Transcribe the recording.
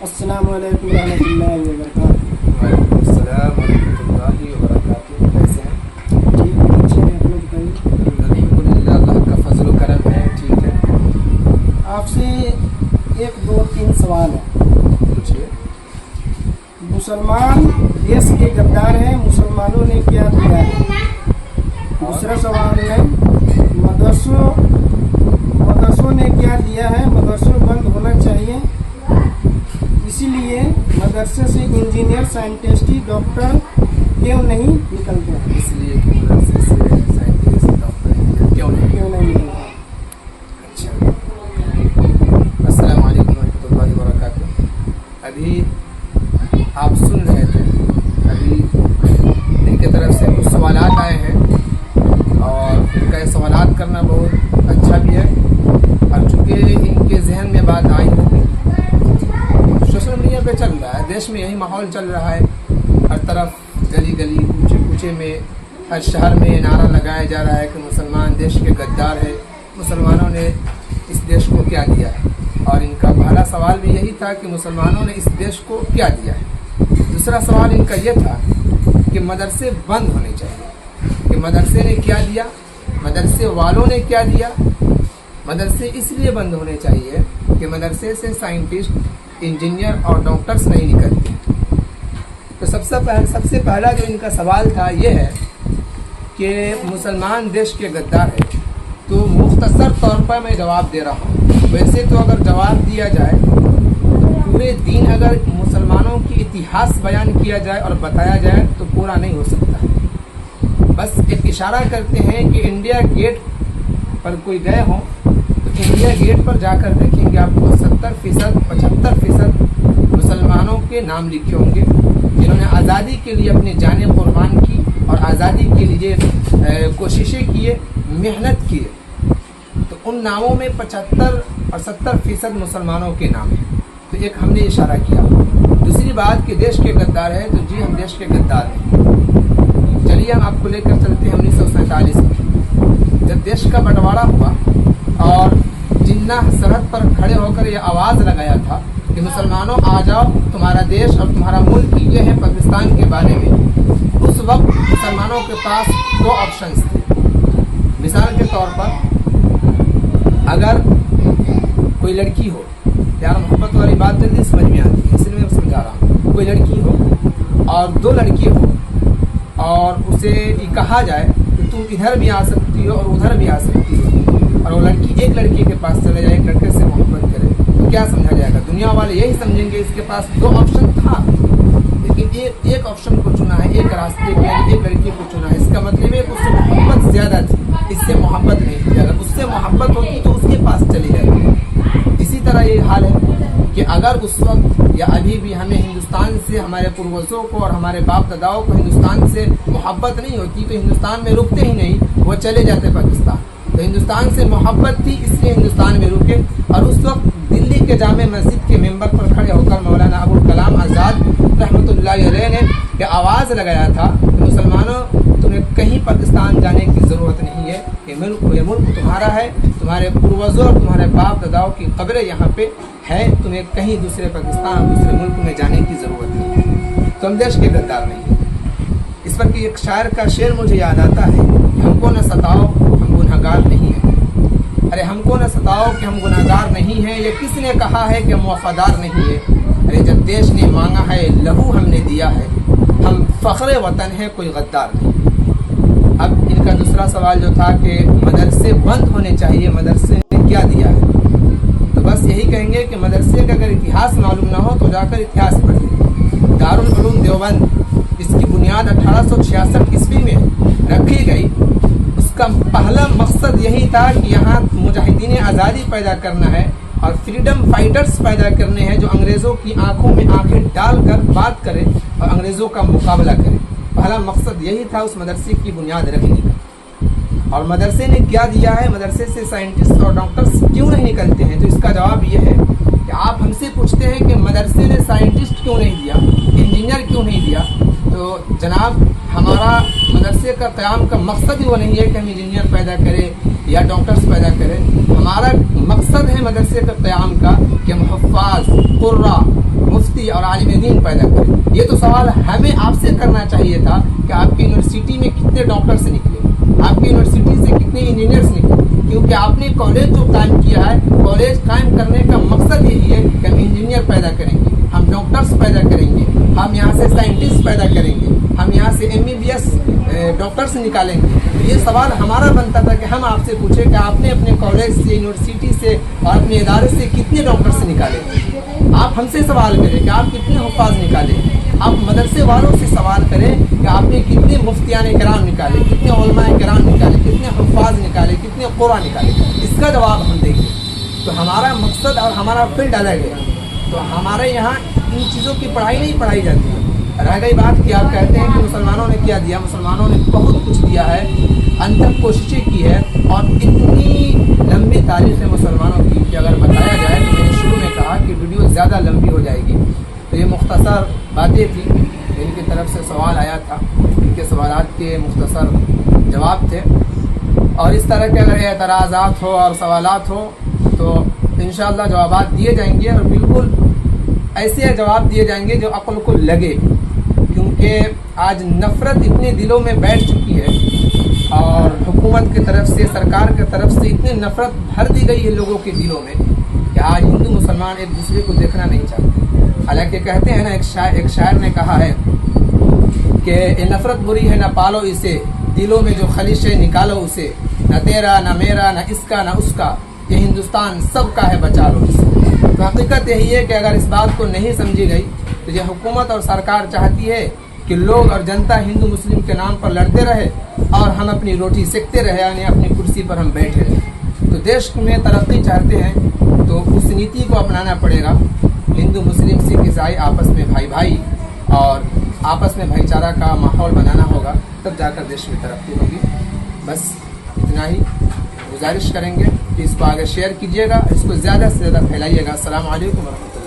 السلام علیکم ورحمۃ اللہ وبرکاتہ۔ وعلیکم السلام ورحمۃ اللہ وبرکاتہ۔ کیسے ہیں؟ ٹھیک ہے، اچھے ہیں، اپنا بتائیے۔ الحمدللہ، اللہ کا فضل و کرم ہے، ٹھیک ہے۔ آپ سے ایک دو تین سوال ہیں۔ پوچھیے۔ مسلمان دیش کے غدار ہیں، مسلمانوں نے کیا دیا ہے؟ دوسرا سوال ہے مدرسوں نے کیا دیا ہے؟ مدرسوں بند ہونا چاہیے، اسی لیے مدرسے سے انجینئر، سائنٹسٹ، ڈاکٹر کیوں نہیں نکلتے ہیں؟ اس لیے کہ مدرسے سے سائنٹسٹ ڈاکٹر کیوں نہیں نکلتے؟ اچھا، السلام علیکم ورحمۃ اللہ وبرکاتہ۔ ابھی آپ سن رہے تھے، ابھی ان کی طرف سے کچھ سوالات آئے ہیں اور ان کا سوالات کرنا بہت اچھا بھی ہے، اور چونکہ ان کے ذہن میں بات آئی ہوگی۔ سوشل میڈیا پہ چل رہا ہے، دیش میں یہی ماحول چل رہا ہے، ہر طرف گلی گلی کوچے کوچے میں، ہر شہر میں نعرہ لگایا جا رہا ہے کہ مسلمان دیش کے غدار ہے، مسلمانوں نے اس دیش کو کیا دیا ہے۔ اور ان کا پہلا سوال بھی یہی تھا کہ مسلمانوں نے اس دیش کو کیا دیا ہے۔ دوسرا سوال ان کا یہ تھا کہ مدرسے بند ہونے چاہیے، کہ مدرسے نے کیا دیا، مدرسے والوں نے کیا دیا۔ مدرسے اس لیے بند ہونے چاہیے کہ مدرسے سے سائنٹسٹ، انجینئر اور ڈاکٹرز نہیں نکلتے۔ تو سب سے پہلا جو ان کا سوال تھا یہ ہے کہ مسلمان دیش کے غدار ہے۔ تو مختصر طور پر میں جواب دے رہا ہوں۔ ویسے تو اگر جواب دیا جائے تو پورے دین اگر مسلمانوں کی اتہاس بیان کیا جائے اور بتایا جائے تو پورا نہیں ہو سکتا۔ بس ایک اشارہ کرتے ہیں کہ انڈیا گیٹ پر کوئی گئے ہوں تو انڈیا گیٹ پر جا کر دیکھیں گے آپ کو 70%، 75% مسلمانوں کے نام لکھے ہوں گے، جنہوں نے آزادی کے لیے اپنی جانیں قربان کی اور آزادی کے لیے کوششیں کیے، محنت کیے۔ تو ان ناموں میں 75 اور 70% مسلمانوں کے نام ہیں۔ تو ایک ہم نے اشارہ کیا۔ دوسری بات کہ دیش کے غدار ہے، تو جی ہم دیش کے غدار ہیں۔ چلیے ہم آپ کو لے کر چلتے ہیں 1947 میں، جب دیش کا بٹوارا ہوا اور جناح سرحد پر کھڑے ہو کر یہ آواز لگایا تھا کہ مسلمانوں آ جاؤ، تمہارا دیش اور تمہارا ملک یہ ہے پاکستان کے بارے میں۔ اس وقت مسلمانوں کے پاس دو آپشنز تھے۔ مثال کے طور پر اگر کوئی لڑکی ہو، پیار محبت والی بات جلدی سمجھ میں آتی ہے، اس لیے میں سمجھا رہا ہوں۔ کوئی لڑکی ہو اور دو لڑکی ہو اور اسے یہ کہا جائے کہ تم ادھر بھی آ سکتی ہو اور ادھر بھی آ سکتی ہو، اور وہ لڑکی ایک لڑکی کے پاس چلے جائے، ایک لڑکے سے محبت کرے، تو کیا سمجھا جائے گا؟ دنیا والے یہی سمجھیں گے اس کے پاس دو آپشن تھا، لیکن ایک آپشن کو چنا ہے، ایک راستے کو، ایک لڑکی کو چنا ہے۔ اس کا مطلب ہے کہ اس سے محبت زیادہ تھی، اس سے محبت نہیں تھی۔ اگر اس سے محبت ہوتی تو اس کے پاس چلی جاتی۔ اسی طرح یہ حال ہے کہ اگر اس وقت یا ابھی بھی ہمیں ہندوستان سے، ہمارے پروجوں کو اور ہمارے باپ داداؤں کو ہندوستان سے محبت نہیں ہوتی تو ہندوستان میں رکتے ہی نہیں، وہ چلے جاتے پاکستان۔ تو ہندوستان سے محبت تھی، اس لیے ہندوستان میں رکے، اور اس وقت دلی کے جامع مسجد کے ممبر پر کھڑے ہو کر مولانا ابوالکلام آزاد رحمۃ اللہ علیہ نے یہ آواز لگایا تھا کہ مسلمانوں تمہیں کہیں پاکستان جانے کی ضرورت نہیں ہے، یہ ملک تمہارا ہے، تمہارے پروجوں اور تمہارے باپ داداؤں کی قبریں یہاں پہ ہے، تمہیں کہیں دوسرے پاکستان، دوسرے ملک میں جانے کی ضرورت نہیں ہے، تم دیش کے غدار نہیں ہیں۔ اس پر کہ ایک شاعر کا شعر مجھے یاد آتا ہے کہ ہم کو نہ ستاؤ ہم گنہگار نہیں ہیں۔ ارے ہم کو نہ ستاؤ کہ ہم گنہگار نہیں ہیں، یہ کس نے کہا ہے کہ ہم وفادار نہیں ہے؟ ارے جب دیش نے مانگا ہے لہو ہم نے دیا ہے، ہم فخر وطن ہے کوئی غدار نہیں۔ اب ان کا دوسرا سوال جو تھا کہ مدرسے بند ہونے چاہیے، مدرسے نے کیا دیا ہے؟ تو بس یہی کہیں گے کہ مدرسے کا اگر اتہاس معلوم نہ ہو تو جا کر اتہاس پڑھیے۔ دارالعلوم دیوبند اس کی بنیاد 1866 عیسوی میں رکھی گئی۔ اس کا پہلا مقصد یہی تھا کہ یہاں مجاہدین آزادی پیدا کرنا ہے اور فریڈم فائٹرز پیدا کرنے ہیں جو انگریزوں کی آنکھوں میں آنکھیں ڈال کر بات کرے اور انگریزوں کا مقابلہ کرے۔ پہلا مقصد یہی تھا اس مدرسے کی بنیاد رکھنے کا۔ اور مدرسے نے کیا دیا ہے؟ مدرسے سے سائنٹسٹ اور ڈاکٹرز کیوں نہیں نکلتے ہیں؟ تو اس کا جواب یہ ہے کہ آپ ہم سے پوچھتے ہیں کہ مدرسے نے سائنٹسٹ کیوں نہیں دیا، انجینئر کیوں نہیں دیا؟ تو جناب ہمارا مدرسے کا قیام کا مقصد ہی وہ نہیں ہے کہ ہم انجینئر پیدا کریں یا ڈاکٹرز پیدا کریں۔ ہمارا مقصد ہے مدرسے کا قیام کا کہ ہم حفاظ، قرہ، اور عالم دین پیدا کرے. یہ تو سوال ہمیں آپ سے کرنا چاہیے تھا کہ آپ کی یونیورسٹی میں کتنے ڈاکٹرس نکلے, آپ کی یونیورسٹی سے کتنے انجینئرس نکلے, کیونکہ آپ نے کالج جو قائم کیا ہے, کالج قائم کرنے کا مقصد یہی ہے کہ ہم انجینئر پیدا کریں گے, ہم ڈاکٹرس پیدا کریں گے, ہم یہاں سے سائنٹسٹ پیدا کریں گے, ہم یہاں سے MBBS ڈاکٹرس نکالیں گے. تو یہ سوال ہمارا بنتا تھا کہ ہم آپ سے پوچھیں کہ آپ نے اپنے کالج سے, یونیورسٹی سے اور اپنے ادارے سے کتنے ڈاکٹرس نکالے. آپ ہم سے سوال کریں کہ آپ کتنے حفاظ نکالے. آپ مدرسے والوں سے سوال کریں کہ آپ نے کتنے مفتیان کرام نکالے, کتنے علماء کرام نکالے, کتنے حفاظ نکالے, کتنے قرآن نکالے. اس کا جواب ہم دیں گے. تو ہمارا مقصد اور ہمارا فیلڈ الگ ہے. تو ہمارے یہاں ان چیزوں کی پڑھائی نہیں پڑھائی جاتی ہے. رہ گئی بات کہ آپ کہتے ہیں کہ مسلمانوں نے کیا دیا, مسلمانوں نے بہت کچھ دیا ہے, انتھک کوششیں کی ہے, اور اتنی لمبی تاریخ ہے مسلمانوں کی کہ اگر بتایا جائے تو میں نے شروع میں کہا کہ ویڈیو زیادہ لمبی ہو جائے گی. تو یہ مختصر باتیں تھی, ان کی طرف سے سوال آیا تھا, ان کے سوالات کے مختصر جواب تھے. اور اس طرح کے اگر اعتراضات ہو اور سوالات ہو تو انشاءاللہ جوابات دیے جائیں گے, اور بالکل ایسے جواب دیے جائیں گے جو عقل کو لگے, کیونکہ آج نفرت اتنے دلوں میں بیٹھ چکی ہے, اور حکومت کی طرف سے, سرکار کی طرف سے اتنی نفرت بھر دی گئی ہے لوگوں کے دلوں میں کہ آج ہندو مسلمان ایک دوسرے کو دیکھنا نہیں چاہتے. حالانکہ کہتے ہیں نا, ایک شاعر نے کہا ہے کہ یہ نفرت بری ہے, نہ پالو اسے, دلوں میں جو خلیش ہے نکالو اسے, نہ تیرا نہ میرا نہ اس کا نہ اس کا, یہ ہندوستان سب کا ہے بچا لو اسے. تو حقیقت یہی ہے کہ اگر اس بات کو نہیں سمجھی گئی تو یہ حکومت اور سرکار چاہتی ہے کہ لوگ اور جنتا ہندو مسلم کے نام پر لڑتے رہے اور ہم اپنی روٹی سیکتے رہے, یعنی اپنی کرسی پر ہم بیٹھے رہے. تو دیش میں ترقی چاہتے ہیں تو اس نیتی کو اپنانا پڑے گا. ہندو مسلم سکھ عیسائی آپس میں بھائی اور آپس میں بھائی چارہ کا ماحول بنانا ہوگا, تب جا کر دیش میں ترقی ہوگی. بس اتنا ہی گزارش کریں گے کہ اس کو آگے شیئر کیجیے گا, اس کو زیادہ سے زیادہ پھیلائیے گا. السلام علیکم ورحمۃ اللہ.